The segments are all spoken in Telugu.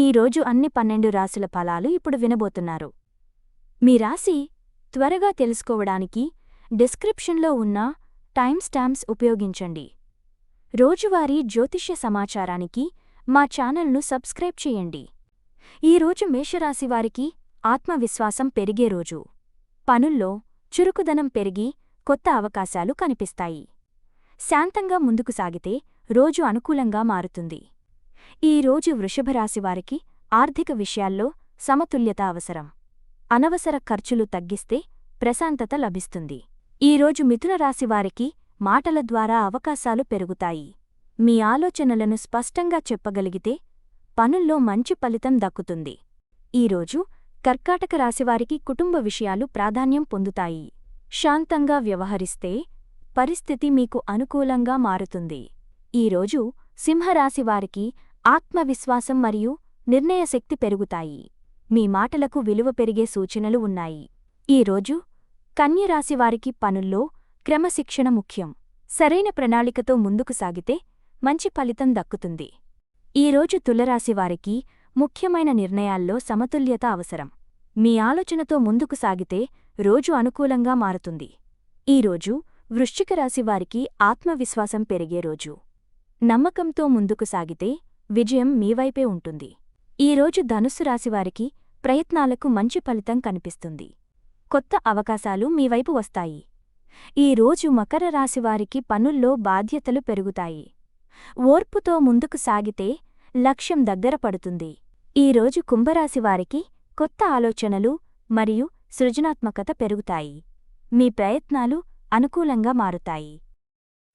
ఈరోజు అన్ని 12 రాశుల ఫలాలు ఇప్పుడు వినబోతున్నారు. మీ రాశి త్వరగా తెలుసుకోవడానికి డిస్క్రిప్షన్లో ఉన్న టైమ్ స్టాంప్స్ ఉపయోగించండి. రోజువారీ జ్యోతిష్య సమాచారానికి మా ఛానల్ను సబ్స్క్రైబ్ చేయండి. ఈరోజు మేషరాశివారికి ఆత్మవిశ్వాసం పెరిగే రోజు. పనుల్లో చురుకుదనం పెరిగి కొత్త అవకాశాలు కనిపిస్తాయి. శాంతంగా ముందుకు సాగితే రోజు అనుకూలంగా మారుతుంది. ఈ రోజు వృషభరాశివారికి ఆర్థిక విషయాల్లో సమతుల్యత అవసరం. అనవసర ఖర్చులు తగ్గిస్తే ప్రశాంతత లభిస్తుంది. ఈరోజు మిథునరాశివారికి మాటల ద్వారా అవకాశాలు పెరుగుతాయి. మీ ఆలోచనలను స్పష్టంగా చెప్పగలిగితే పనుల్లో మంచి ఫలితం దక్కుతుంది. ఈరోజు కర్కాటక రాశివారికి కుటుంబ విషయాలు ప్రాధాన్యం పొందుతాయి. శాంతంగా వ్యవహరిస్తే పరిస్థితి మీకు అనుకూలంగా మారుతుంది. ఈరోజు సింహరాశివారికి ఆత్మవిశ్వాసం మరియు నిర్ణయశక్తి పెరుగుతాయి. మీ మాటలకు విలువ పెరిగే సూచనలు ఉన్నాయి. ఈరోజు కన్యరాశివారికి పనుల్లో క్రమశిక్షణ ముఖ్యం. సరైన ప్రణాళికతో ముందుకు సాగితే మంచి ఫలితం దక్కుతుంది. ఈరోజు తులరాశివారికి ముఖ్యమైన నిర్ణయాల్లో సమతుల్యత అవసరం. మీ ఆలోచనతో ముందుకు సాగితే రోజు అనుకూలంగా మారుతుంది. ఈరోజు వృశ్చిక రాశివారికి ఆత్మవిశ్వాసం పెరిగే రోజు. నమ్మకంతో ముందుకు సాగితే విజయం మీవైపే ఉంటుంది. ఈరోజు ధనుస్సు రాశివారికి ప్రయత్నాలకు మంచి ఫలితం కనిపిస్తుంది. కొత్త అవకాశాలు మీవైపు వస్తాయి. ఈరోజు మకర రాశివారికి పనుల్లో బాధ్యతలు పెరుగుతాయి. ఓర్పుతో ముందుకు సాగితే లక్ష్యం దగ్గర పడుతుంది. ఈరోజు కుంభరాశివారికి కొత్త ఆలోచనలు మరియు సృజనాత్మకత పెరుగుతాయి. మీ ప్రయత్నాలు అనుకూలంగా మారుతాయి.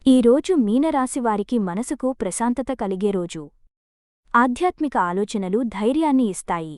ఈరోజు మీనరాశివారికి మనసుకు ప్రశాంతత కలిగే రోజు. ఆధ్యాత్మిక ఆలోచనలు ధైర్యాన్ని ఇస్తాయి.